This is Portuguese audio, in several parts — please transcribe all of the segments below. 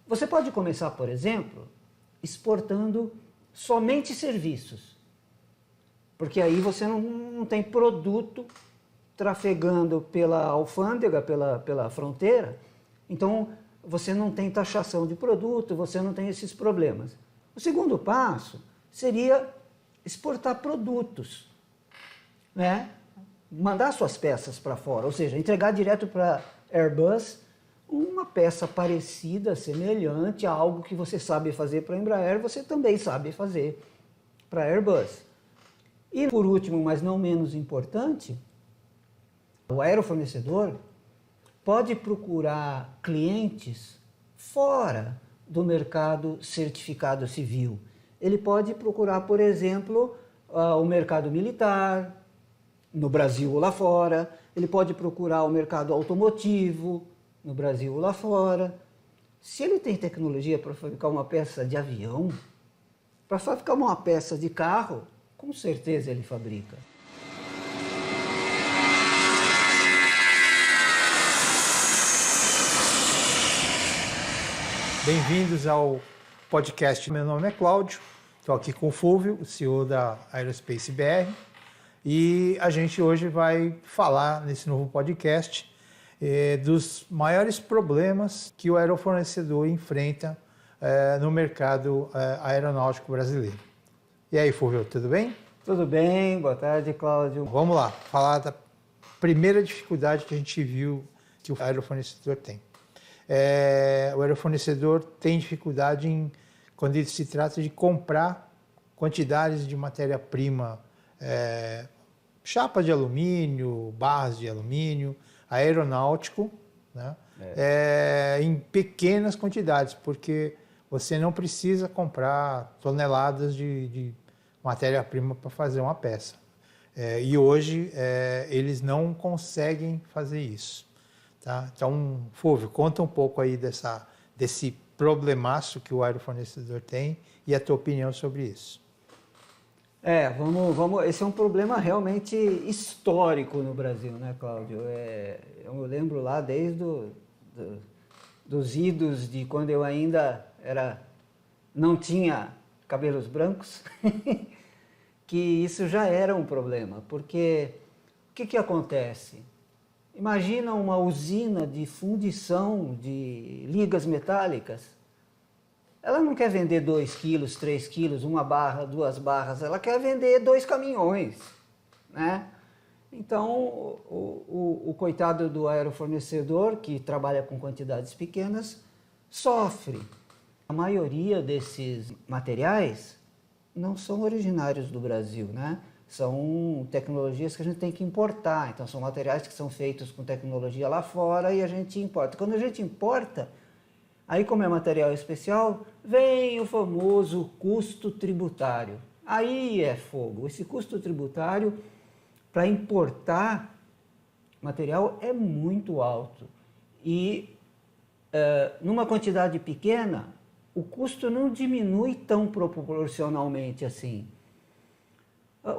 Você pode começar, por exemplo, exportando somente serviços, porque aí você não tem produto trafegando pela alfândega, pela fronteira, então você não tem taxação de produto, você não tem esses problemas. O segundo passo seria exportar produtos, né? Mandar suas peças para fora, ou seja, entregar direto para Airbus uma peça parecida, semelhante a algo que você sabe fazer para a Embraer, você também sabe fazer para a Airbus. E por último, mas não menos importante, o aerofornecedor pode procurar clientes fora do mercado certificado civil. Ele pode procurar, por exemplo, o mercado militar, no Brasil ou lá fora. Ele pode procurar o mercado automotivo, no Brasil ou lá fora. Se ele tem tecnologia para fabricar uma peça de avião, para fabricar uma peça de carro, com certeza ele fabrica. Bem-vindos ao podcast. Meu nome é Cláudio, estou aqui com o Fulvio, o CEO da Aerospace BR, e a gente hoje vai falar nesse novo podcast dos maiores problemas que o aerofornecedor enfrenta no mercado aeronáutico brasileiro. E aí, Fulvio, tudo bem? Tudo bem, boa tarde, Cláudio. Vamos lá, falar da primeira dificuldade que a gente viu que o aerofornecedor tem. O aerofornecedor tem dificuldade quando ele se trata de comprar quantidades de matéria-prima, chapa de alumínio, barras de alumínio, aeronáutico, né? Em pequenas quantidades, porque você não precisa comprar toneladas de matéria-prima para fazer uma peça. E hoje eles não conseguem fazer isso. Tá? Então, Fulvio, conta um pouco aí desse problemaço que o aerofornecedor tem e a tua opinião sobre isso. Esse é um problema realmente histórico no Brasil, né, Cláudio? Eu lembro lá desde dos idos de quando eu ainda não tinha cabelos brancos, que isso já era um problema, porque o que acontece? Imagina uma usina de fundição de ligas metálicas. Ela não quer vender 2 quilos, 3 quilos, 1 barra, 2 barras, ela quer vender 2 caminhões, né? Então, o coitado do aerofornecedor, que trabalha com quantidades pequenas, sofre. A maioria desses materiais não são originários do Brasil, né? São tecnologias que a gente tem que importar, então são materiais que são feitos com tecnologia lá fora e a gente importa. Quando a gente importa, aí como é material especial, vem o famoso custo tributário. Aí é fogo. Esse custo tributário para importar material é muito alto e numa quantidade pequena, o custo não diminui tão proporcionalmente assim.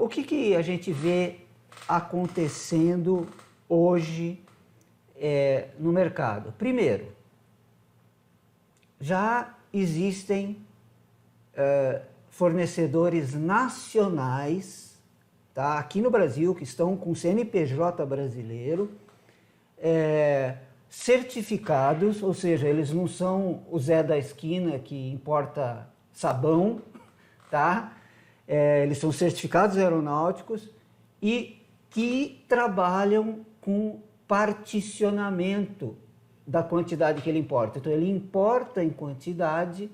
O que a gente vê acontecendo hoje no mercado? Primeiro, já existem fornecedores nacionais, tá, aqui no Brasil, que estão com CNPJ brasileiro, certificados, ou seja, eles não são o Zé da esquina que importa sabão, tá? Eles são certificados aeronáuticos e que trabalham com particionamento da quantidade que ele importa. Então, ele importa em quantidade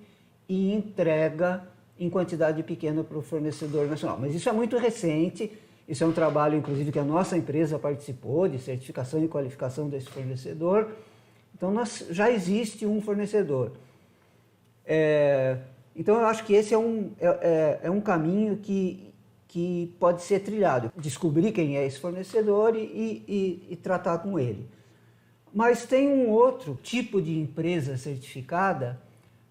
e entrega em quantidade pequena para o fornecedor nacional. Mas isso é muito recente, isso é um trabalho, inclusive, que a nossa empresa participou, de certificação e qualificação desse fornecedor. Então, já existe um fornecedor. Então, eu acho que esse é um caminho que pode ser trilhado. Descobrir quem é esse fornecedor e tratar com ele. Mas tem um outro tipo de empresa certificada,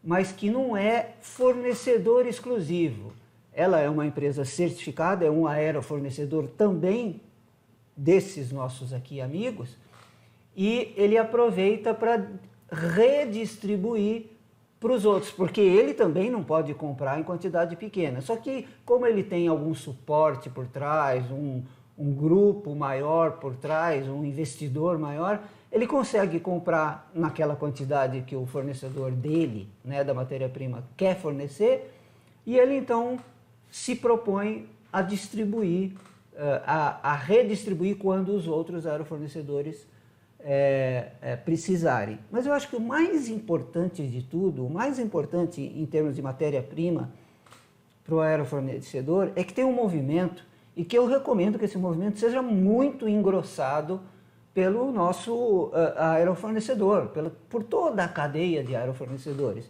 mas que não é fornecedor exclusivo. Ela é uma empresa certificada, é um aerofornecedor também desses nossos aqui amigos, e ele aproveita para redistribuir para os outros, porque ele também não pode comprar em quantidade pequena. Só que, como ele tem algum suporte por trás, um grupo maior por trás, um investidor maior, ele consegue comprar naquela quantidade que o fornecedor dele, né, da matéria-prima, quer fornecer, e ele então se propõe a distribuir, a redistribuir quando os outros aerofornecedores precisarem. Mas eu acho que o mais importante de tudo, o mais importante em termos de matéria-prima para o aerofornecedor é que tem um movimento, e que eu recomendo que esse movimento seja muito engrossado pelo nosso aerofornecedor, por toda a cadeia de aerofornecedores,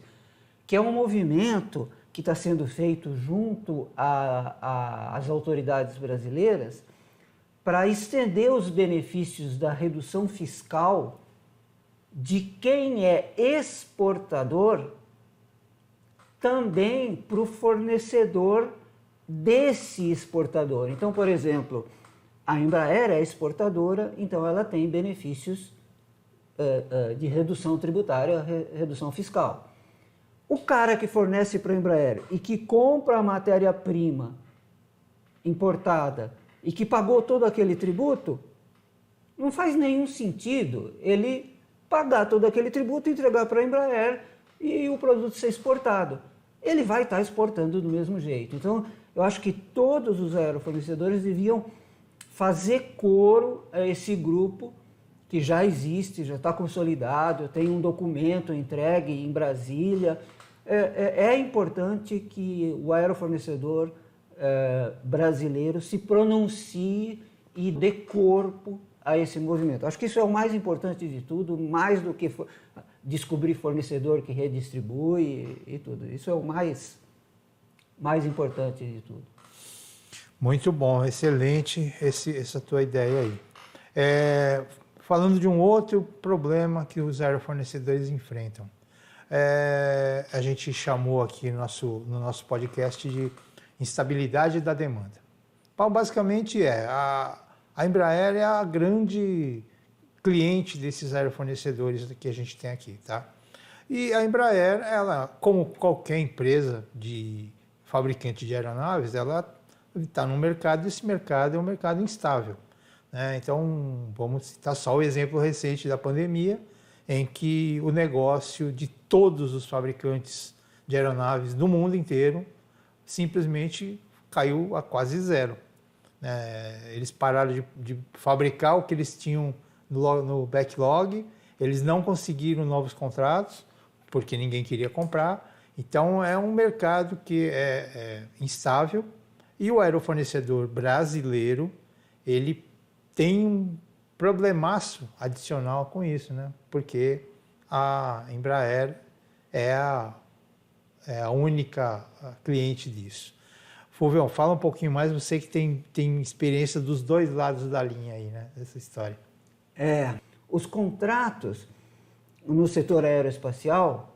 que é um movimento que está sendo feito junto às autoridades brasileiras para estender os benefícios da redução fiscal de quem é exportador também para o fornecedor desse exportador. Então, por exemplo, a Embraer é exportadora, então ela tem benefícios de redução tributária, redução fiscal. O cara que fornece para a Embraer e que compra a matéria-prima importada e que pagou todo aquele tributo, não faz nenhum sentido ele pagar todo aquele tributo, entregar para a Embraer e o produto ser exportado. Ele vai estar exportando do mesmo jeito. Então, eu acho que todos os aerofornecedores deviam fazer coro a esse grupo que já existe, já está consolidado, tem um documento entregue em Brasília. É importante que o aerofornecedor brasileiro se pronuncie e dê corpo a esse movimento. Acho que isso é o mais importante de tudo, mais do que descobrir fornecedor que redistribui e tudo. Isso é o mais importante de tudo. Muito bom, excelente essa tua ideia aí. Falando de um outro problema que os aerofornecedores enfrentam. A gente chamou aqui no nosso podcast de instabilidade da demanda. Então, basicamente a Embraer é a grande cliente desses aerofornecedores que a gente tem aqui, tá? E a Embraer, ela, como qualquer empresa de fabricante de aeronaves, ela está no mercado e esse mercado é um mercado instável, né? Então, vamos citar só o exemplo recente da pandemia, em que o negócio de todos os fabricantes de aeronaves do mundo inteiro simplesmente caiu a quase zero. Eles pararam de fabricar o que eles tinham no backlog, eles não conseguiram novos contratos, porque ninguém queria comprar. Então, é um mercado que é instável e o aerofornecedor brasileiro, ele tem um problemaço adicional com isso, né? Porque a Embraer é a única cliente disso. Fulvio, fala um pouquinho mais, você que tem experiência dos dois lados da linha aí, né, dessa história. Os contratos no setor aeroespacial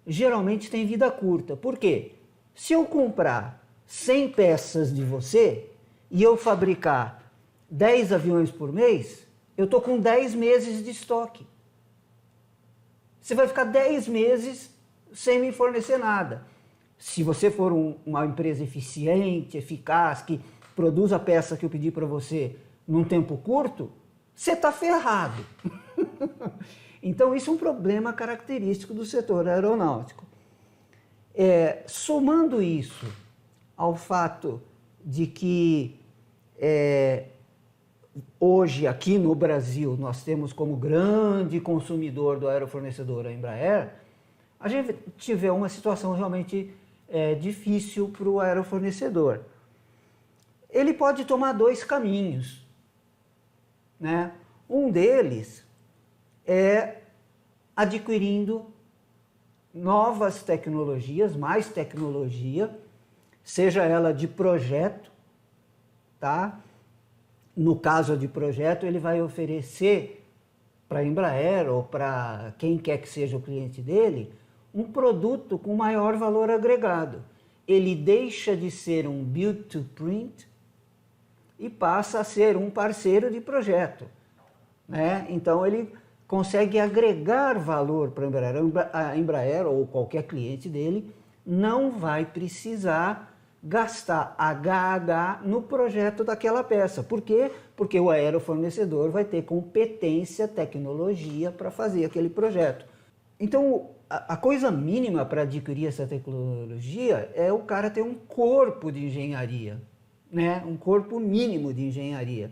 geralmente têm vida curta. Por quê? Se eu comprar 100 peças de você e eu fabricar 10 aviões por mês, eu estou com 10 meses de estoque. Você vai ficar 10 meses sem me fornecer nada. Se você for uma empresa eficiente, eficaz, que produz a peça que eu pedi para você num tempo curto, você está ferrado. Então, isso é um problema característico do setor aeronáutico. Somando isso ao fato de que hoje, aqui no Brasil, nós temos como grande consumidor do aerofornecedor a Embraer, a gente vê uma situação realmente difícil para o aerofornecedor. Ele pode tomar dois caminhos, né? Um deles é adquirindo novas tecnologias, mais tecnologia, seja ela de projeto, tá? No caso de projeto, ele vai oferecer para a Embraer ou para quem quer que seja o cliente dele, um produto com maior valor agregado. Ele deixa de ser um build to print e passa a ser um parceiro de projeto, né? Então ele consegue agregar valor para a Embraer ou qualquer cliente dele não vai precisar gastar HH no projeto daquela peça. Por quê? Porque o aerofornecedor vai ter competência, tecnologia para fazer aquele projeto. Então, a coisa mínima para adquirir essa tecnologia é o cara ter um corpo de engenharia, né? Um corpo mínimo de engenharia.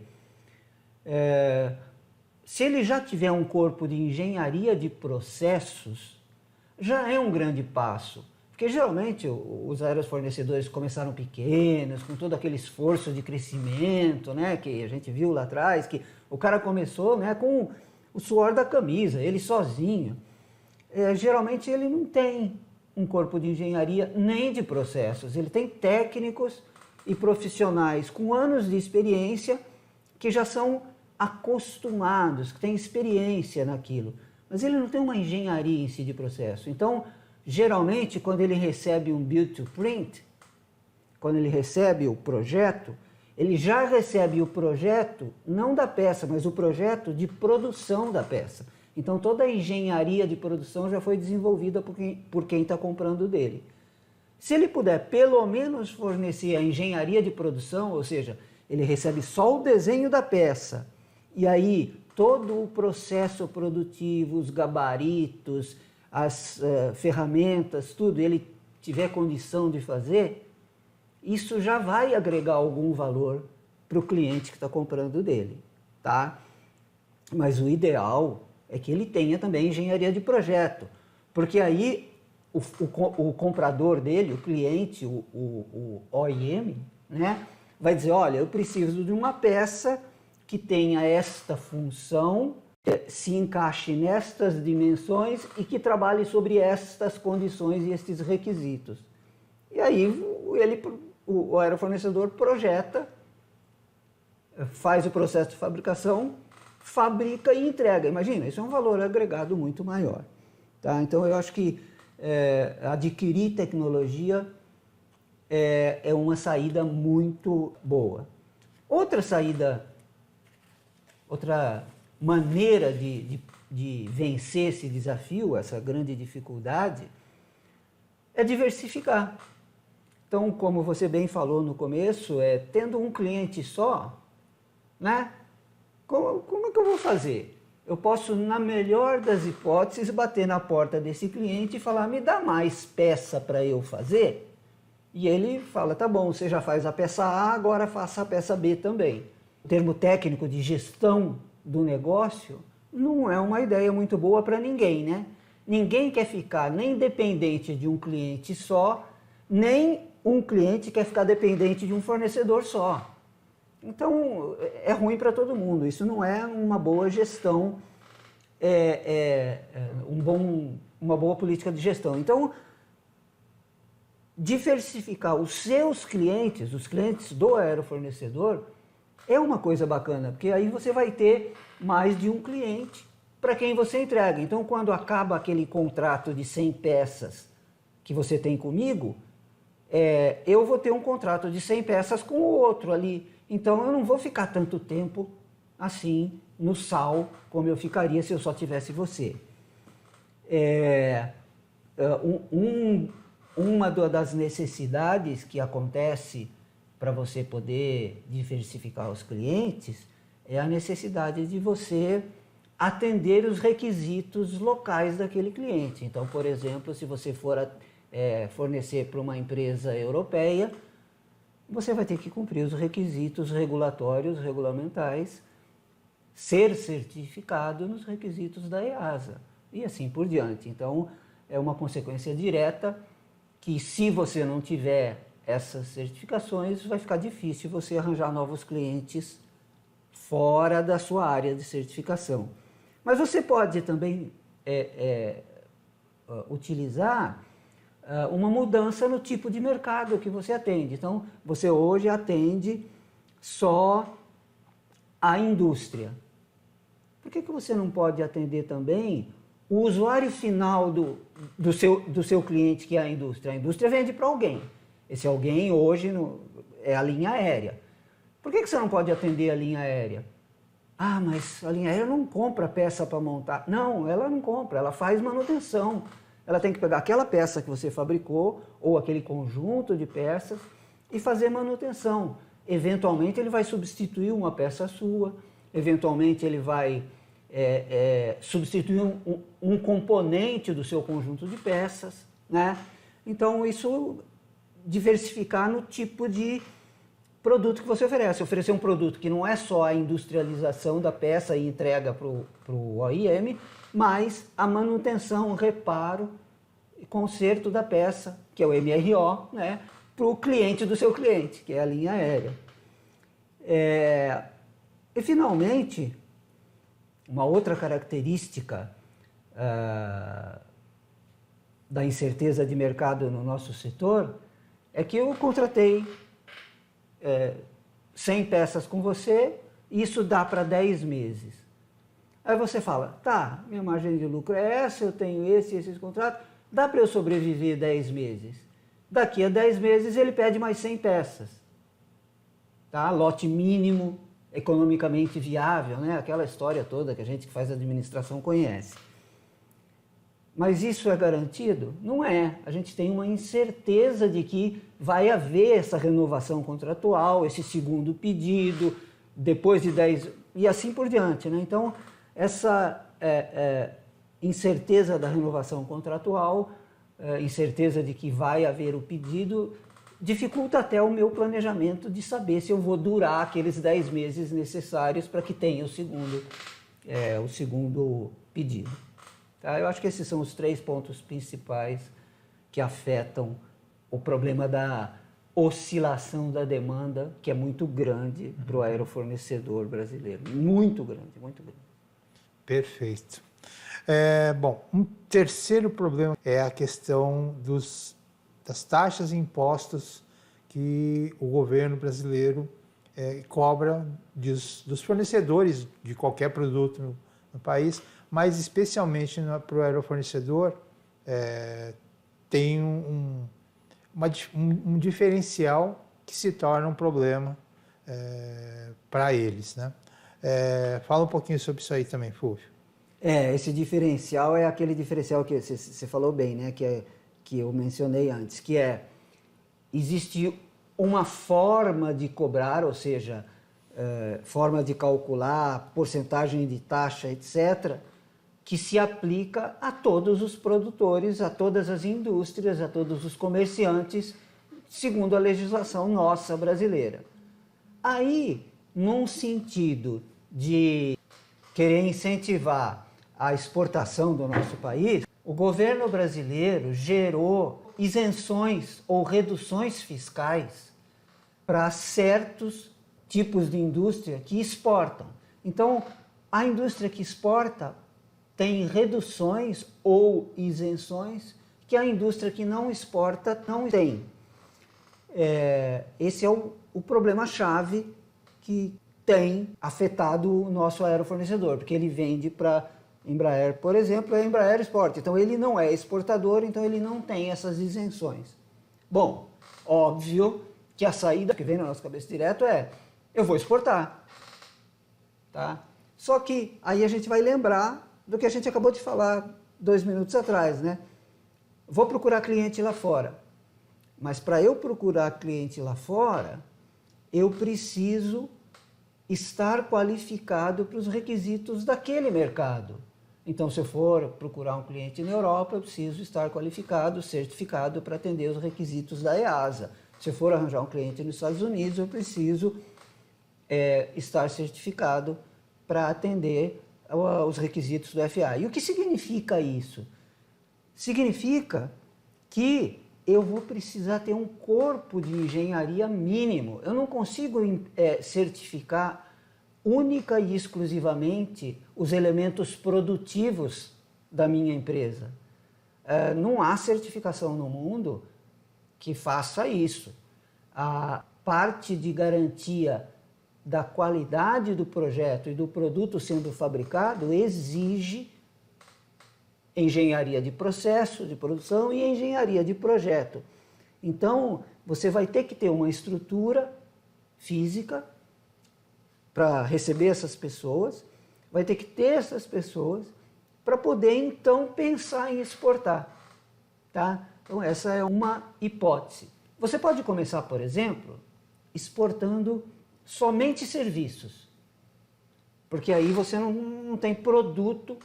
Se ele já tiver um corpo de engenharia de processos, já é um grande passo. Porque geralmente os aerofornecedores começaram pequenos, com todo aquele esforço de crescimento, né, que a gente viu lá atrás, que o cara começou, né, com o suor da camisa, ele sozinho. Geralmente ele não tem um corpo de engenharia nem de processos, ele tem técnicos e profissionais com anos de experiência que já são acostumados, que têm experiência naquilo, mas ele não tem uma engenharia em si de processo. Então, geralmente, quando ele recebe um build to print, quando ele recebe o projeto, ele já recebe o projeto, não da peça, mas o projeto de produção da peça. Então, toda a engenharia de produção já foi desenvolvida por quem está comprando dele. Se ele puder, pelo menos, fornecer a engenharia de produção, ou seja, ele recebe só o desenho da peça, e aí todo o processo produtivo, os gabaritos, as ferramentas, tudo, ele tiver condição de fazer, isso já vai agregar algum valor para o cliente que está comprando dele, tá? Mas o ideal é que ele tenha também engenharia de projeto, porque aí o comprador dele, o cliente, o OEM, né, vai dizer, olha, eu preciso de uma peça que tenha esta função, se encaixe nestas dimensões e que trabalhe sobre estas condições e estes requisitos. E aí o aerofornecedor projeta, faz o processo de fabricação, fabrica e entrega. Imagina, isso é um valor agregado muito maior. Tá? Então eu acho que adquirir tecnologia é uma saída muito boa. Outra maneira de vencer esse desafio, essa grande dificuldade, é diversificar. Então, como você bem falou no começo, tendo um cliente só, né? Como é que eu vou fazer? Eu posso, na melhor das hipóteses, bater na porta desse cliente e falar, me dá mais peça para eu fazer? E ele fala, tá bom, você já faz a peça A, agora faça a peça B também. O termo técnico de gestão do negócio não é uma ideia muito boa para ninguém, né? Ninguém quer ficar nem dependente de um cliente só, nem um cliente quer ficar dependente de um fornecedor só. Então, é ruim para todo mundo. Isso não é uma boa gestão, uma boa política de gestão. Então, diversificar os seus clientes, os clientes do aerofornecedor, é uma coisa bacana, porque aí você vai ter mais de um cliente para quem você entrega. Então, quando acaba aquele contrato de 100 peças que você tem comigo, eu vou ter um contrato de 100 peças com o outro ali. Então, eu não vou ficar tanto tempo assim no sal como eu ficaria se eu só tivesse você. Uma das necessidades que acontece para você poder diversificar os clientes é a necessidade de você atender os requisitos locais daquele cliente. Então, por exemplo, se você for fornecer para uma empresa europeia, você vai ter que cumprir os requisitos regulatórios, regulamentais, ser certificado nos requisitos da EASA e assim por diante. Então, é uma consequência direta que, se você não tiver essas certificações, vai ficar difícil você arranjar novos clientes fora da sua área de certificação. Mas você pode também utilizar uma mudança no tipo de mercado que você atende. Então, você hoje atende só a indústria. Por que você não pode atender também o usuário final do seu cliente, que é a indústria? A indústria vende para alguém. Esse alguém hoje é a linha aérea. Por que você não pode atender a linha aérea? Ah, mas a linha aérea não compra peça para montar. Não, ela não compra, ela faz manutenção. Ela tem que pegar aquela peça que você fabricou ou aquele conjunto de peças e fazer manutenção. Eventualmente ele vai substituir uma peça sua, eventualmente ele vai substituir um componente do seu conjunto de peças, né? Então isso diversificar no tipo de produto que você oferece. Oferecer um produto que não é só a industrialização da peça e entrega para o OEM, mas a manutenção, reparo e conserto da peça, que é o MRO, né, para o cliente do seu cliente, que é a linha aérea. E, finalmente, uma outra característica da incerteza de mercado no nosso setor é que eu contratei 100 peças com você, e isso dá para 10 meses. Aí você fala, tá, minha margem de lucro é essa, eu tenho esses contratos, dá para eu sobreviver 10 meses. Daqui a 10 meses ele pede mais 100 peças. Tá? Lote mínimo, economicamente viável, né? Aquela história toda que a gente que faz administração conhece. Mas isso é garantido? Não é. A gente tem uma incerteza de que vai haver essa renovação contratual, esse segundo pedido, depois de 10... e assim por diante, né? Então, essa incerteza da renovação contratual, incerteza de que vai haver o pedido, dificulta até o meu planejamento de saber se eu vou durar aqueles 10 meses necessários para que tenha o segundo pedido. Tá? Eu acho que esses são os 3 pontos principais que afetam o problema da oscilação da demanda, que é muito grande para o aerofornecedor brasileiro. Muito grande, muito grande. Perfeito. Bom, um terceiro problema é a questão das taxas e impostos que o governo brasileiro cobra dos fornecedores de qualquer produto no país, mas especialmente para o aerofornecedor tem um diferencial que se torna um problema para eles, né? Fala um pouquinho sobre isso aí também, Fulvio. Esse diferencial é aquele diferencial que você falou bem, né? Que eu mencionei antes, que existe uma forma de cobrar, ou seja, forma de calcular porcentagem de taxa, etc., que se aplica a todos os produtores, a todas as indústrias, a todos os comerciantes, segundo a legislação nossa brasileira. Aí, num sentido de querer incentivar a exportação do nosso país, o governo brasileiro gerou isenções ou reduções fiscais para certos tipos de indústria que exportam. Então, a indústria que exporta tem reduções ou isenções que a indústria que não exporta não tem. Esse é o problema-chave que tem afetado o nosso aerofornecedor, porque ele vende para Embraer, por exemplo, a Embraer exporta. Então, ele não é exportador, então ele não tem essas isenções. Bom, óbvio que a saída que vem na nossa cabeça direto eu vou exportar. Tá? Só que aí a gente vai lembrar do que a gente acabou de falar 2 minutos atrás, né? Vou procurar cliente lá fora. Mas para eu procurar cliente lá fora, eu preciso estar qualificado para os requisitos daquele mercado. Então, se eu for procurar um cliente na Europa, eu preciso estar qualificado, certificado para atender os requisitos da EASA. Se eu for arranjar um cliente nos Estados Unidos, eu preciso estar certificado para atender os requisitos do FAA. E o que significa isso? Significa que eu vou precisar ter um corpo de engenharia mínimo. Eu não consigo certificar única e exclusivamente os elementos produtivos da minha empresa. Não há certificação no mundo que faça isso. A parte de garantia da qualidade do projeto e do produto sendo fabricado exige engenharia de processo, de produção e engenharia de projeto. Então, você vai ter que ter uma estrutura física para receber essas pessoas, vai ter que ter essas pessoas para poder então pensar em exportar, tá? Então essa é uma hipótese. Você pode começar, por exemplo, exportando somente serviços, porque aí você não tem produto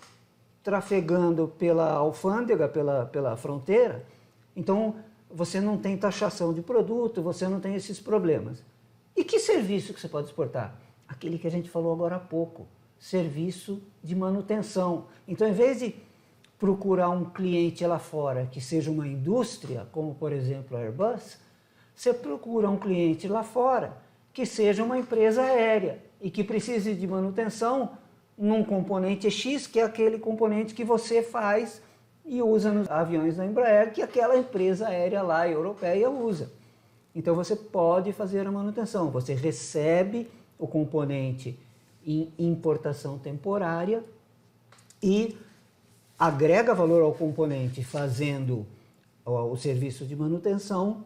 trafegando pela alfândega, pela fronteira, então você não tem taxação de produto, você não tem esses problemas. E que serviço que você pode exportar? Aquele que a gente falou agora há pouco, serviço de manutenção. Então, em vez de procurar um cliente lá fora que seja uma indústria, como por exemplo a Airbus, você procura um cliente lá fora que seja uma empresa aérea e que precise de manutenção num componente X, que é aquele componente que você faz e usa nos aviões da Embraer, que aquela empresa aérea lá europeia usa. Então você pode fazer a manutenção, você recebe o componente em importação temporária e agrega valor ao componente fazendo o serviço de manutenção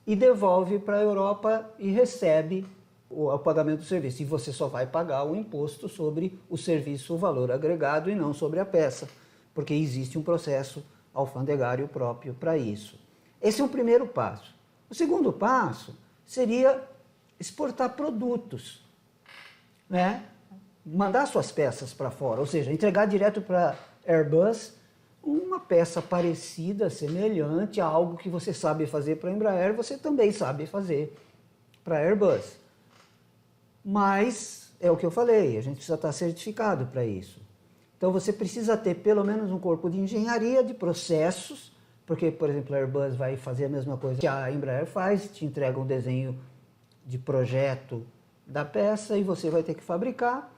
e devolve para a Europa e recebe o pagamento do serviço. E você só vai pagar o imposto sobre o serviço, o valor agregado, e não sobre a peça, porque existe um processo alfandegário próprio para isso. Esse é o primeiro passo. O segundo passo seria exportar produtos, né? Mandar suas peças para fora, ou seja, entregar direto para Airbus uma peça parecida, semelhante a algo que você sabe fazer para a Embraer, você também sabe fazer para a Airbus. Mas, é o que eu falei, a gente precisa estar certificado para isso. Então você precisa ter pelo menos um corpo de engenharia, de processos, porque, por exemplo, a Airbus vai fazer a mesma coisa que a Embraer faz, te entrega um desenho de projeto da peça e você vai ter que fabricar.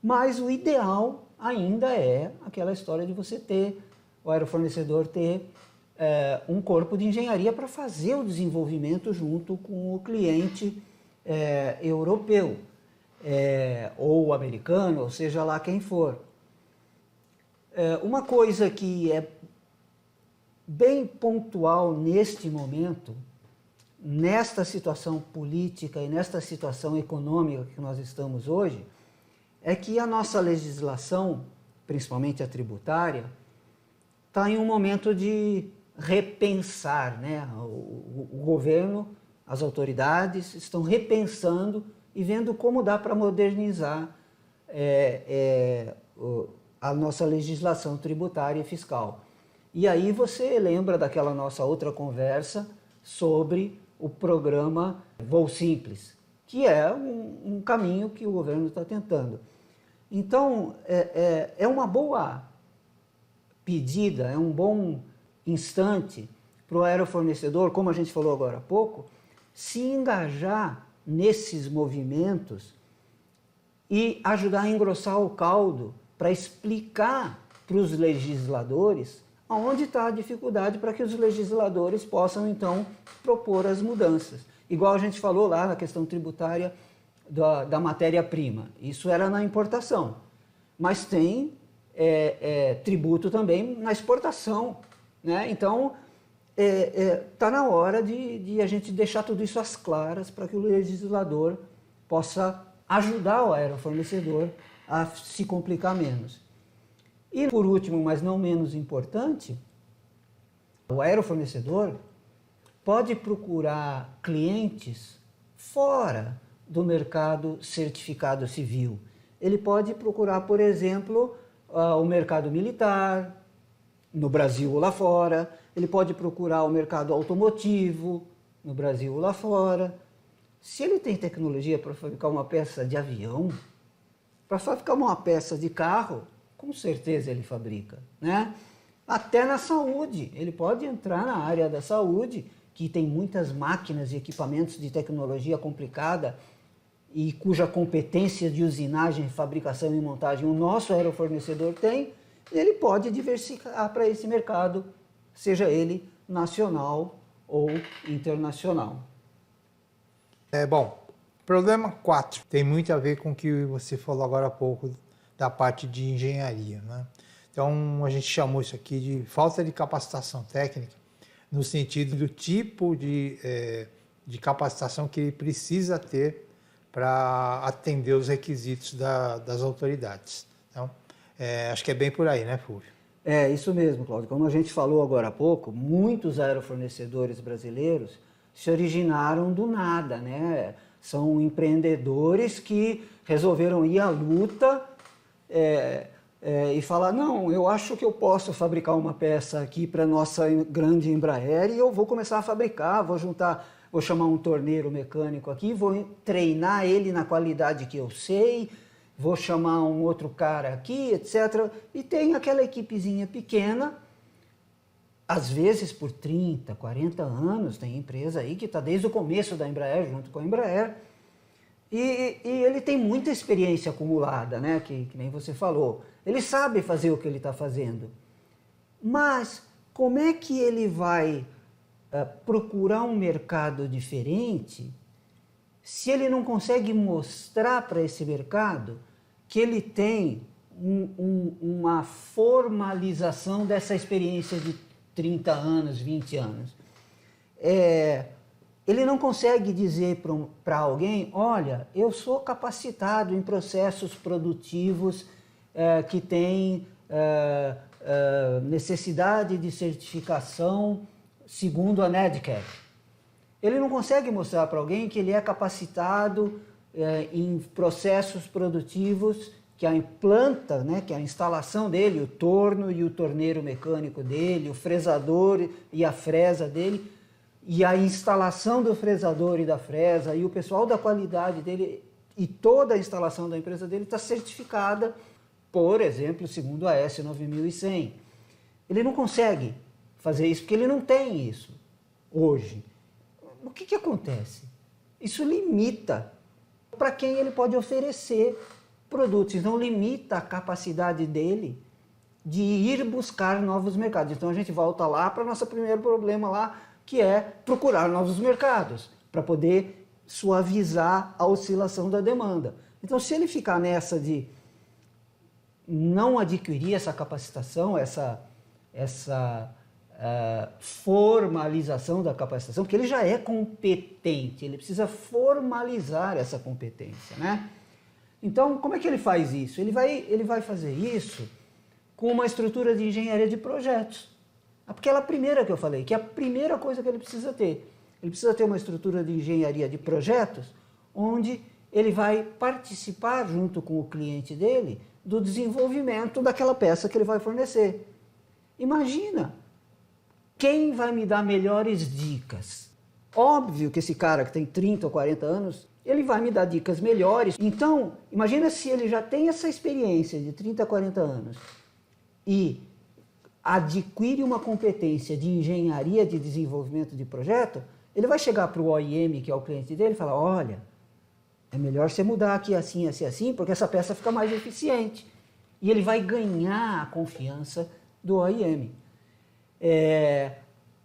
Mas o ideal ainda é aquela história de você ter, o aerofornecedor ter um corpo de engenharia para fazer o desenvolvimento junto com o cliente europeu, ou americano, ou seja lá quem for. Uma coisa que é bem pontual neste momento, nesta situação política e nesta situação econômica que nós estamos hoje, é que a nossa legislação, principalmente a tributária, está em um momento de repensar, né? O governo, as autoridades estão repensando e vendo como dá para modernizar a nossa legislação tributária e fiscal. E aí você lembra daquela nossa outra conversa sobre o programa Voo Simples, que é um caminho que o governo está tentando. Então, é uma boa pedida, é um bom instante para o aerofornecedor, como a gente falou agora há pouco, se engajar nesses movimentos e ajudar a engrossar o caldo para explicar para os legisladores aonde está a dificuldade para que os legisladores possam, então, propor as mudanças. Igual a gente falou lá na questão tributária da matéria-prima. Isso era na importação. Mas tem tributo também na exportação, né? Então, está na hora de a gente deixar tudo isso às claras para que o legislador possa ajudar o aerofornecedor a se complicar menos. E, por último, mas não menos importante, o aerofornecedor pode procurar clientes fora do mercado certificado civil. Ele pode procurar, por exemplo, o mercado militar, no Brasil ou lá fora. Ele pode procurar o mercado automotivo, no Brasil ou lá fora. Se ele tem tecnologia para fabricar uma peça de avião, para fabricar uma peça de carro, com certeza ele fabrica, né? Até na saúde, ele pode entrar na área da saúde, que tem muitas máquinas e equipamentos de tecnologia complicada e cuja competência de usinagem, fabricação e montagem o nosso aerofornecedor tem, ele pode diversificar para esse mercado, seja ele nacional ou internacional. Bom, problema 4 tem muito a ver com o que você falou agora há pouco da parte de engenharia, né? Então, a gente chamou isso aqui de falta de capacitação técnica, no sentido do tipo de capacitação que ele precisa ter para atender os requisitos das autoridades. Então, acho que é bem por aí, né, Fulvio? É, isso mesmo, Cláudio. Como a gente falou agora há pouco, muitos aerofornecedores brasileiros se originaram do nada, né? São empreendedores que resolveram ir à luta e falar, não, eu acho que eu posso fabricar uma peça aqui para a nossa grande Embraer e eu vou começar a fabricar, vou chamar um torneiro mecânico aqui, vou treinar ele na qualidade que eu sei, vou chamar um outro cara aqui, etc. E tem aquela equipezinha pequena, às vezes por 30, 40 anos, tem empresa aí que está desde o começo da Embraer, junto com a Embraer, e ele tem muita experiência acumulada, né? Que nem você falou. Ele sabe fazer o que ele está fazendo. Mas como é que ele vai procurar um mercado diferente se ele não consegue mostrar para esse mercado que ele tem uma formalização dessa experiência de 30 anos, 20 anos? Ele não consegue dizer para alguém, olha, eu sou capacitado em processos produtivos que têm necessidade de certificação segundo a NEDCAP. Ele não consegue mostrar para alguém que ele é capacitado em processos produtivos, que a planta, né, que a instalação dele, o torno e o torneiro mecânico dele, o fresador e a fresa dele, e a instalação do fresador e da fresa, e o pessoal da qualidade dele, e toda a instalação da empresa dele está certificada, por exemplo, segundo a S9100. Ele não consegue fazer isso, porque ele não tem isso hoje. O que acontece? Isso limita para quem ele pode oferecer produtos, não limita a capacidade dele de ir buscar novos mercados. Então a gente volta lá para o nosso primeiro problema lá, que é procurar novos mercados, para poder suavizar a oscilação da demanda. Então se ele ficar nessa de não adquirir essa capacitação, essa formalização da capacitação, porque ele já é competente, ele precisa formalizar essa competência, né? Então, como é que ele faz isso? Ele vai fazer isso com uma estrutura de engenharia de projetos. Aquela primeira que eu falei, que é a primeira coisa que ele precisa ter. Ele precisa ter uma estrutura de engenharia de projetos, onde ele vai participar, junto com o cliente dele, do desenvolvimento daquela peça que ele vai fornecer. Imagina, quem vai me dar melhores dicas? Óbvio que esse cara que tem 30 ou 40 anos, ele vai me dar dicas melhores. Então, imagina se ele já tem essa experiência de 30 a 40 anos e adquire uma competência de engenharia de desenvolvimento de projeto, ele vai chegar para o OEM, que é o cliente dele, e falar, olha, é melhor você mudar aqui assim, assim, assim, porque essa peça fica mais eficiente. E ele vai ganhar a confiança do OEM.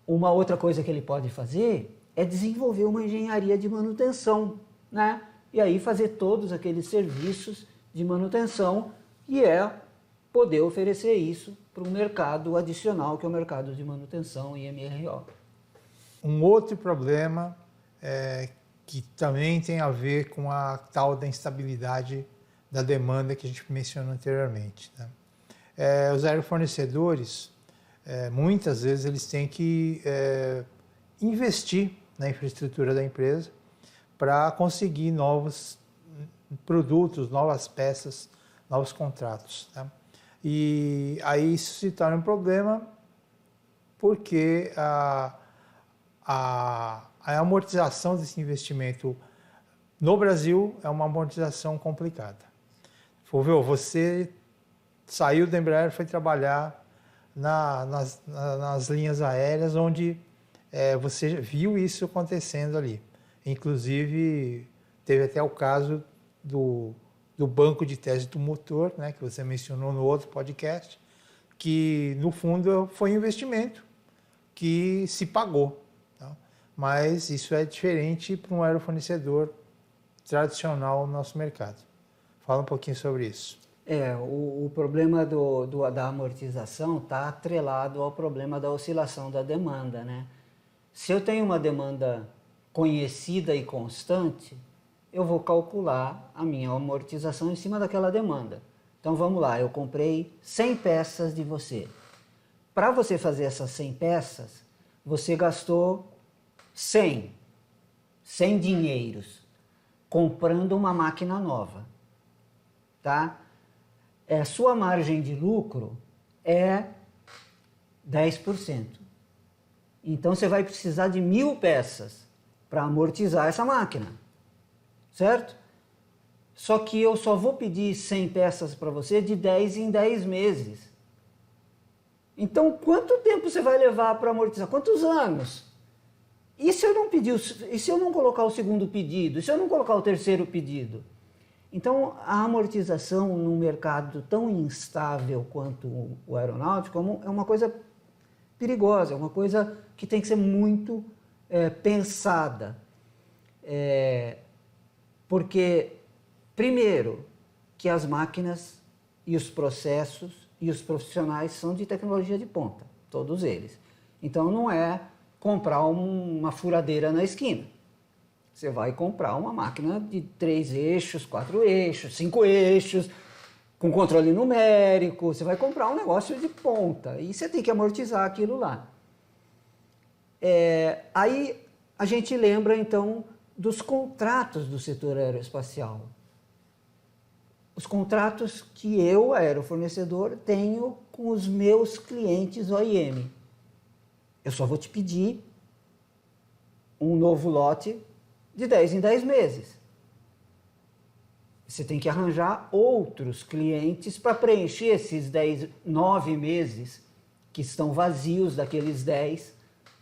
Uma outra coisa que ele pode fazer é desenvolver uma engenharia de manutenção, né? E aí fazer todos aqueles serviços de manutenção e poder oferecer isso para um mercado adicional, que é o mercado de manutenção e MRO. Um outro problema que também tem a ver com a tal da instabilidade da demanda que a gente mencionou anteriormente, né? Os aerofornecedores, muitas vezes, eles têm que investir na infraestrutura da empresa para conseguir novos produtos, novas peças, novos contratos, né? E aí isso se torna um problema porque a amortização desse investimento no Brasil é uma amortização complicada. Você saiu da Embraer e foi trabalhar nas linhas aéreas onde você viu isso acontecendo ali. Inclusive, teve até o caso do banco de teste do motor, né, que você mencionou no outro podcast, que, no fundo, foi um investimento que se pagou. Tá? Mas isso é diferente para um aerofornecedor tradicional no nosso mercado. Fala um pouquinho sobre isso. O problema da amortização está atrelado ao problema da oscilação da demanda, né? Se eu tenho uma demanda conhecida e constante, eu vou calcular a minha amortização em cima daquela demanda. Então vamos lá, eu comprei 100 peças de você. Para você fazer essas 100 peças, você gastou 100 dinheiros comprando uma máquina nova, tá? Sua margem de lucro é 10%. Então você vai precisar de 1.000 peças para amortizar essa máquina, certo? Só que eu só vou pedir 100 peças para você de 10 em 10 meses. Então, quanto tempo você vai levar para amortizar? Quantos anos? E se eu não pedir, e se eu não colocar o segundo pedido? E se eu não colocar o terceiro pedido? Então, a amortização num mercado tão instável quanto o aeronáutico é uma coisa perigosa, é uma coisa que tem que ser muito pensada. Porque, primeiro, que as máquinas e os processos e os profissionais são de tecnologia de ponta, todos eles. Então, não é comprar uma furadeira na esquina. Você vai comprar uma máquina de 3 eixos, 4 eixos, 5 eixos, com controle numérico. Você vai comprar um negócio de ponta e você tem que amortizar aquilo lá. Aí a gente lembra, então, dos contratos do setor aeroespacial. Os contratos que eu, aerofornecedor, tenho com os meus clientes OEM. Eu só vou te pedir um novo lote de 10 em 10 meses. Você tem que arranjar outros clientes para preencher esses 9 meses que estão vazios daqueles 10.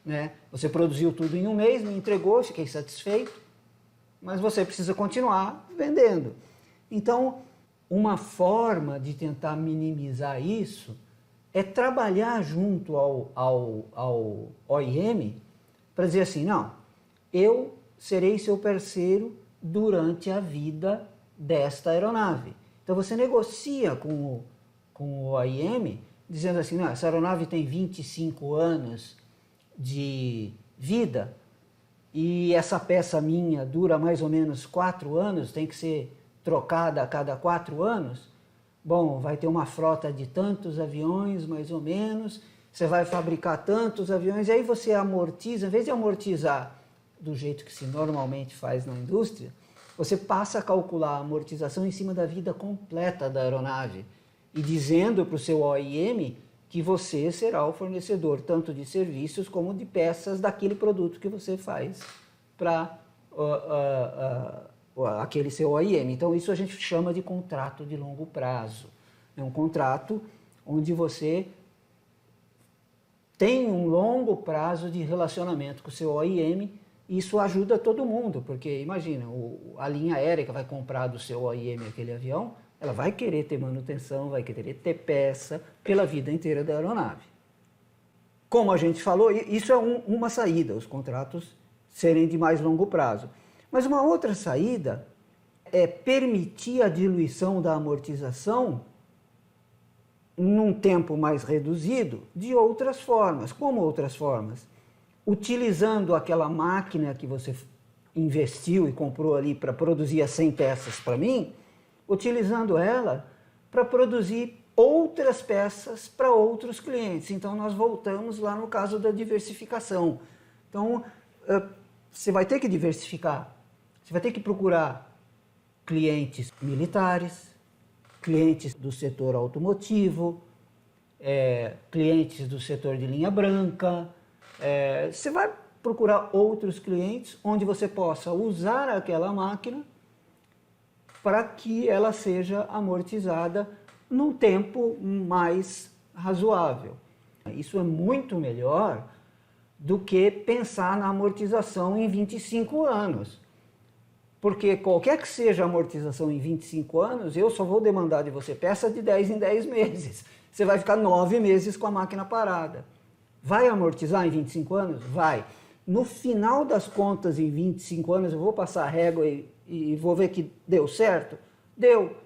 Né? Você produziu tudo em um mês, me entregou, fiquei satisfeito, mas você precisa continuar vendendo. Então, uma forma de tentar minimizar isso é trabalhar junto ao OEM para dizer assim, não, eu serei seu parceiro durante a vida desta aeronave. Então você negocia com o OEM, dizendo assim, não, essa aeronave tem 25 anos de vida e essa peça minha dura mais ou menos 4 anos, tem que ser trocada a cada 4 anos. Bom, vai ter uma frota de tantos aviões, mais ou menos, você vai fabricar tantos aviões, e aí você amortiza, em vez de amortizar do jeito que se normalmente faz na indústria, você passa a calcular a amortização em cima da vida completa da aeronave e dizendo para o seu OEM que você será o fornecedor tanto de serviços como de peças daquele produto que você faz para aquele seu OEM. Então isso a gente chama de contrato de longo prazo. É um contrato onde você tem um longo prazo de relacionamento com o seu OEM. Isso ajuda todo mundo, porque imagina, a linha aérea que vai comprar do seu OEM aquele avião, ela vai querer ter manutenção, vai querer ter peça pela vida inteira da aeronave. Como a gente falou, isso é uma saída, os contratos serem de mais longo prazo. Mas uma outra saída é permitir a diluição da amortização num tempo mais reduzido de outras formas. Como outras formas? Utilizando aquela máquina que você investiu e comprou ali para produzir as 100 peças para mim, utilizando ela para produzir outras peças para outros clientes. Então, nós voltamos lá no caso da diversificação. Então, você vai ter que diversificar. Você vai ter que procurar clientes militares, clientes do setor automotivo, clientes do setor de linha branca. Você vai procurar outros clientes onde você possa usar aquela máquina para que ela seja amortizada num tempo mais razoável. Isso é muito melhor do que pensar na amortização em 25 anos. Porque qualquer que seja a amortização em 25 anos, eu só vou demandar de você peça de 10 em 10 meses. Você vai ficar 9 meses com a máquina parada. Vai amortizar em 25 anos? Vai. No final das contas, em 25 anos, eu vou passar a régua e vou ver que deu certo? Deu.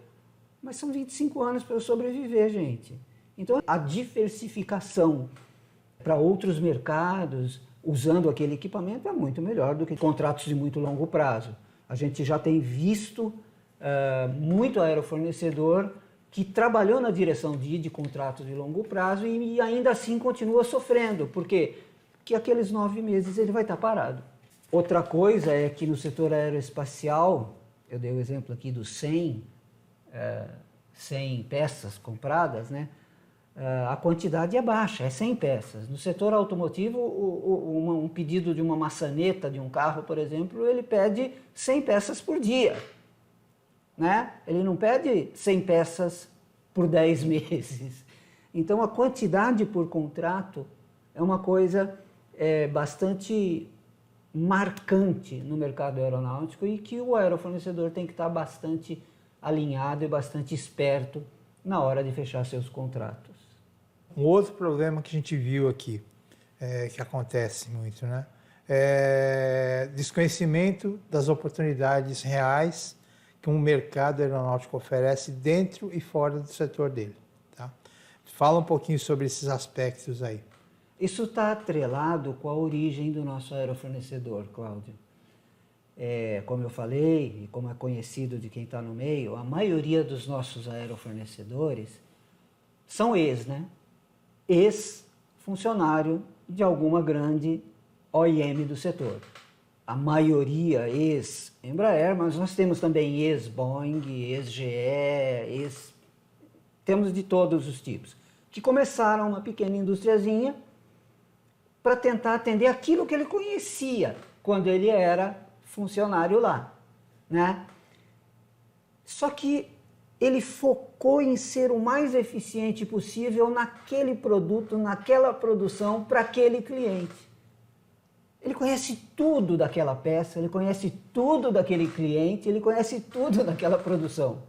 Mas são 25 anos para eu sobreviver, gente. Então, a diversificação para outros mercados, usando aquele equipamento, é muito melhor do que contratos de muito longo prazo. A gente já tem visto muito aerofornecedor que trabalhou na direção de contratos de longo prazo e ainda assim continua sofrendo. Por quê? Porque aqueles 9 meses ele vai estar parado. Outra coisa é que no setor aeroespacial, eu dei o exemplo aqui dos 100 peças compradas, né? A quantidade é baixa, é 100 peças. No setor automotivo, um pedido de uma maçaneta de um carro, por exemplo, ele pede 100 peças por dia, né? Ele não pede 100 peças por 10 meses. Então, a quantidade por contrato é uma coisa bastante marcante no mercado aeronáutico e que o aerofornecedor tem que estar bastante alinhado e bastante esperto na hora de fechar seus contratos. Um outro problema que a gente viu aqui, que acontece muito, né? É desconhecimento das oportunidades reais que um mercado aeronáutico oferece dentro e fora do setor dele. Tá? Fala um pouquinho sobre esses aspectos aí. Isso está atrelado com a origem do nosso aerofornecedor, Cláudio. Como eu falei, e como é conhecido de quem está no meio, a maioria dos nossos aerofornecedores são né? Ex-funcionário de alguma grande OEM do setor. A maioria ex-Embraer, mas nós temos também ex-Boeing, ex-GE, temos de todos os tipos, que começaram uma pequena industriazinha para tentar atender aquilo que ele conhecia quando ele era funcionário lá, né? Só que ele focou em ser o mais eficiente possível naquele produto, naquela produção, para aquele cliente. Ele conhece tudo daquela peça, ele conhece tudo daquele cliente, ele conhece tudo daquela produção.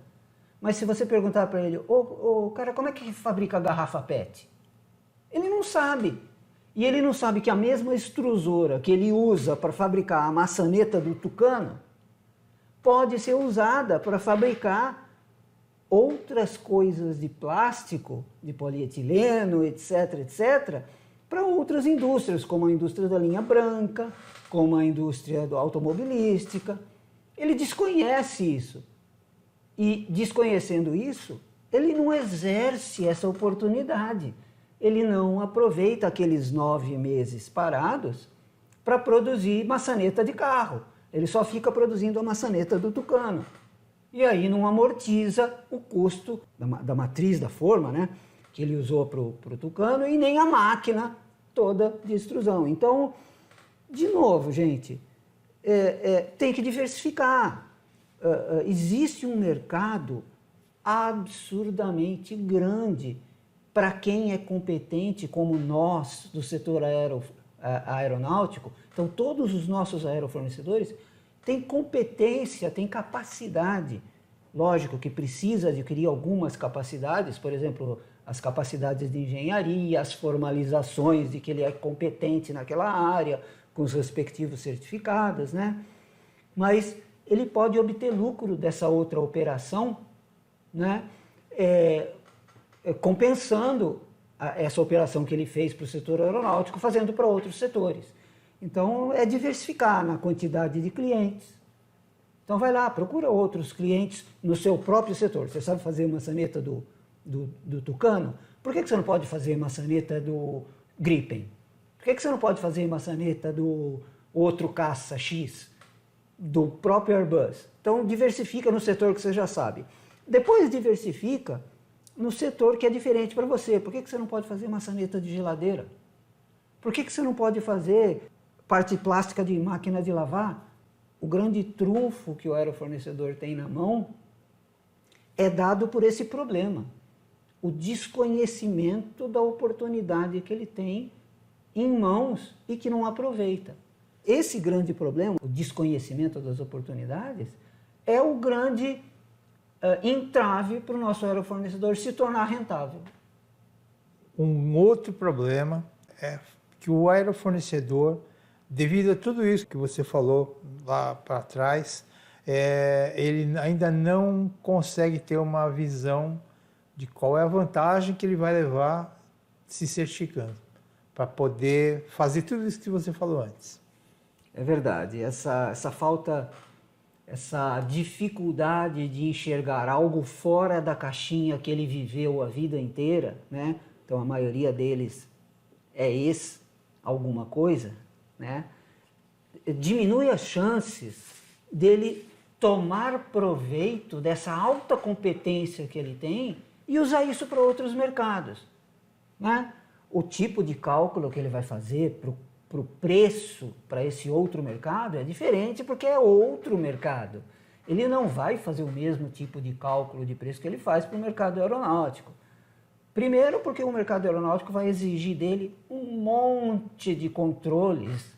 Mas se você perguntar para ele, cara, como é que fabrica a garrafa PET? Ele não sabe. E ele não sabe que a mesma extrusora que ele usa para fabricar a maçaneta do Tucano pode ser usada para fabricar outras coisas de plástico, de polietileno, etc., etc., para outras indústrias, como a indústria da linha branca, como a indústria automobilística. Ele desconhece isso. E, desconhecendo isso, ele não exerce essa oportunidade. Ele não aproveita aqueles 9 meses parados para produzir maçaneta de carro. Ele só fica produzindo a maçaneta do Tucano. E aí não amortiza o custo da matriz, da forma, né, que ele usou para o Tucano e nem a máquina toda de extrusão. Então, de novo, gente, tem que diversificar. Existe um mercado absurdamente grande para quem é competente, como nós, do setor aeronáutico. Então, todos os nossos aerofornecedores têm competência, têm capacidade. Lógico que precisa adquirir algumas capacidades, por exemplo, as capacidades de engenharia, as formalizações de que ele é competente naquela área, com os respectivos certificados, né? Mas ele pode obter lucro dessa outra operação, né? Compensando essa operação que ele fez para o setor aeronáutico, fazendo para outros setores. Então, é diversificar na quantidade de clientes. Então, vai lá, procura outros clientes no seu próprio setor. Você sabe fazer maçaneta do Tucano? Por que você não pode fazer maçaneta do Gripen? Por que você não pode fazer maçaneta do outro caça X, do próprio Airbus? Então, diversifica no setor que você já sabe. Depois diversifica no setor que é diferente para você. Por que você não pode fazer maçaneta de geladeira? Por que você não pode fazer parte plástica de máquina de lavar? O grande trunfo que o aerofornecedor tem na mão é dado por esse problema. O desconhecimento da oportunidade que ele tem em mãos e que não aproveita. Esse grande problema, o desconhecimento das oportunidades, é o grande entrave para o nosso aerofornecedor se tornar rentável. Um outro problema é que o aerofornecedor, devido a tudo isso que você falou lá para trás, ele ainda não consegue ter uma visão de qual é a vantagem que ele vai levar se certificando, para poder fazer tudo isso que você falou antes. É verdade, essa falta essa dificuldade de enxergar algo fora da caixinha que ele viveu a vida inteira, né? Então a maioria deles é alguma coisa, né? Diminui as chances dele tomar proveito dessa alta competência que ele tem e usar isso para outros mercados, né? O tipo de cálculo que ele vai fazer para o preço para esse outro mercado é diferente porque é outro mercado. Ele não vai fazer o mesmo tipo de cálculo de preço que ele faz para o mercado aeronáutico. Primeiro porque o mercado aeronáutico vai exigir dele um monte de controles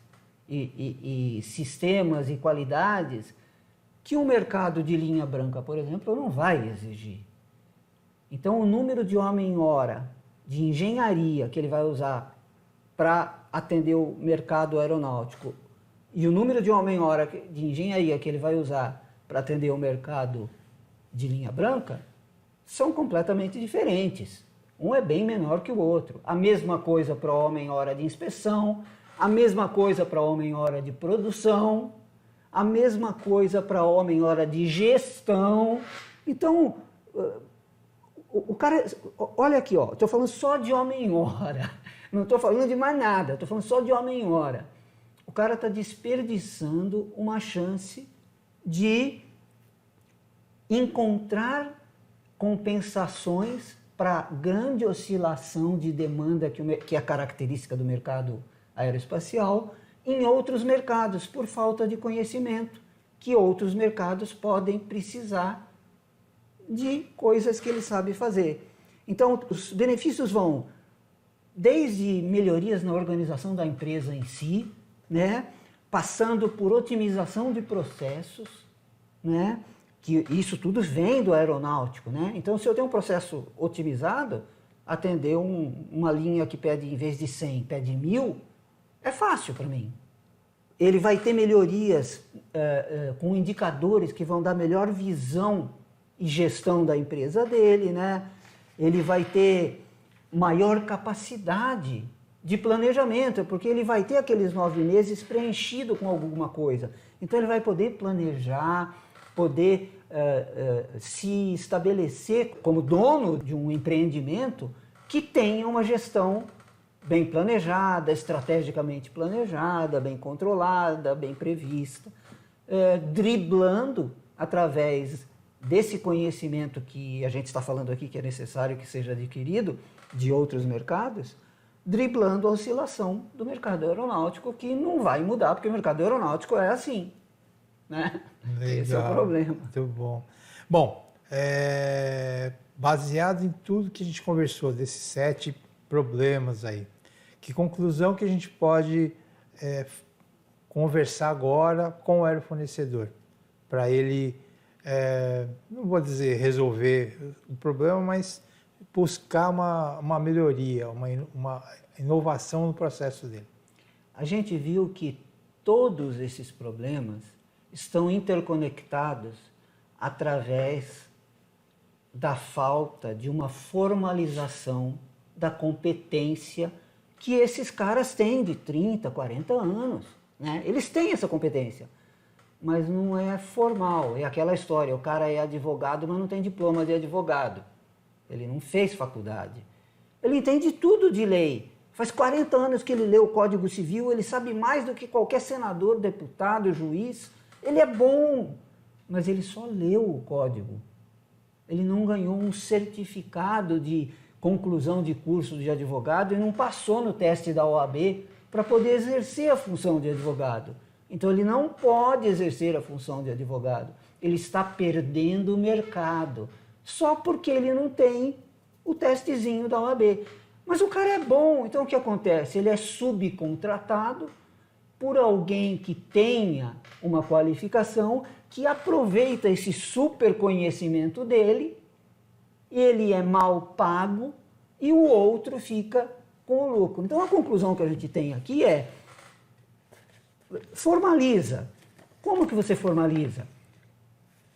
e sistemas e qualidades que o mercado de linha branca, por exemplo, não vai exigir. Então, o número de homem-hora de engenharia que ele vai usar para atender o mercado aeronáutico e o número de homem-hora de engenharia que ele vai usar para atender o mercado de linha branca são completamente diferentes. Um é bem menor que o outro. A mesma coisa para homem-hora de inspeção, a mesma coisa para homem-hora de produção, a mesma coisa para homem-hora de gestão. Então, o cara, olha aqui, ó, estou falando só de homem-hora, não estou falando de mais nada, estou falando só de homem-hora. O cara está desperdiçando uma chance de encontrar compensações para a grande oscilação de demanda que é a característica do mercado aeroespacial em outros mercados, por falta de conhecimento, que outros mercados podem precisar de coisas que ele sabe fazer. Então, os benefícios vão desde melhorias na organização da empresa em si, né, passando por otimização de processos, né, que isso tudo vem do aeronáutico, né? Então, se eu tenho um processo otimizado, atender uma linha que pede, em vez de 100, pede 1000, é fácil para mim. Ele vai ter melhorias com indicadores que vão dar melhor visão e gestão da empresa dele, né? Ele vai ter maior capacidade de planejamento, porque ele vai ter aqueles 9 meses preenchido com alguma coisa. Então ele vai poder planejar, poder se estabelecer como dono de um empreendimento que tenha uma gestão bem planejada, estrategicamente planejada, bem controlada, bem prevista, driblando através desse conhecimento que a gente está falando aqui, que é necessário que seja adquirido de outros mercados, driblando a oscilação do mercado aeronáutico, que não vai mudar, porque o mercado aeronáutico é assim, né? Legal, esse é o problema. Muito bom. Bom, baseado em tudo que a gente conversou, desses 7 problemas aí, que conclusão que a gente pode conversar agora com o aerofornecedor, para ele, não vou dizer resolver o problema, mas buscar uma melhoria, uma inovação no processo dele? A gente viu que todos esses problemas estão interconectados através da falta de uma formalização da competência que esses caras têm de 30, 40 anos, né? Eles têm essa competência, mas não é formal. É aquela história, o cara é advogado, mas não tem diploma de advogado. Ele não fez faculdade. Ele entende tudo de lei. Faz 40 anos que ele lê o Código Civil, ele sabe mais do que qualquer senador, deputado, juiz. Ele é bom, mas ele só leu o código. Ele não ganhou um certificado de conclusão de curso de advogado e não passou no teste da OAB para poder exercer a função de advogado. Então ele não pode exercer a função de advogado. Ele está perdendo o mercado só porque ele não tem o testezinho da OAB. Mas o cara é bom, então o que acontece? Ele é subcontratado por alguém que tenha uma qualificação, que aproveita esse super conhecimento dele, ele é mal pago e o outro fica com o lucro. Então a conclusão que a gente tem aqui é: formaliza. Como que você formaliza?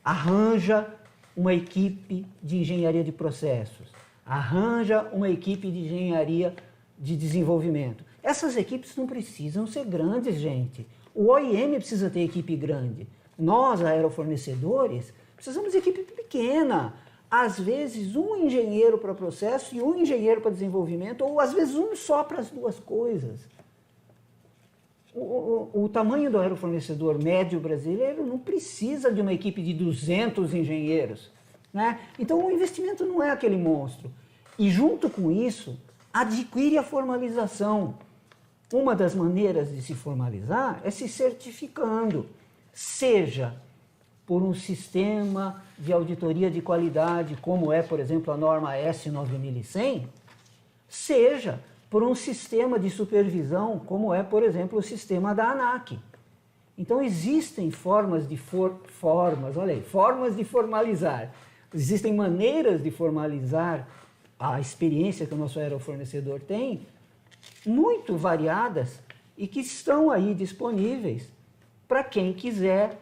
Arranja uma equipe de engenharia de processos, arranja uma equipe de engenharia de desenvolvimento. Essas equipes não precisam ser grandes, gente. O OIM precisa ter equipe grande, Nós, aerofornecedores, precisamos de equipe pequena. Às vezes, um engenheiro para processo e um engenheiro para desenvolvimento, ou às vezes um só para as duas coisas. O tamanho do aerofornecedor médio brasileiro não precisa de uma equipe de 200 engenheiros, né? Então, o investimento não é aquele monstro. E, junto com isso, adquire a formalização. Uma das maneiras de se formalizar é se certificando, seja por um sistema de auditoria de qualidade, como é, por exemplo, a norma S9100, seja por um sistema de supervisão, como é, por exemplo, o sistema da ANAC. Então, existem formas de formalizar. Existem maneiras de formalizar a experiência que o nosso aerofornecedor tem, muito variadas e que estão aí disponíveis para quem quiser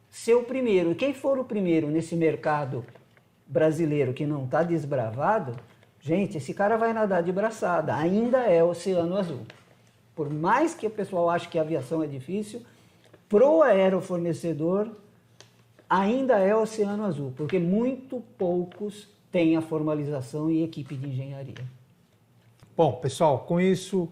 ser o primeiro. E quem for o primeiro nesse mercado brasileiro que não está desbravado, gente, esse cara vai nadar de braçada, ainda é oceano azul. Por mais que o pessoal ache que a aviação é difícil, pro aerofornecedor ainda é oceano azul, porque muito poucos têm a formalização e equipe de engenharia. Bom, pessoal, com isso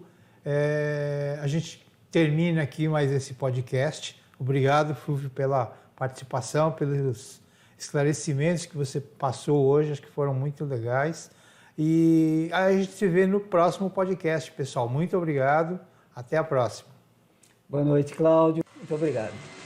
a gente termina aqui mais esse podcast. Obrigado, Flúvio, pela participação, pelos esclarecimentos que você passou hoje, acho que foram muito legais. E a gente se vê no próximo podcast, pessoal. Muito obrigado, até a próxima. Boa noite, Cláudio. Muito obrigado.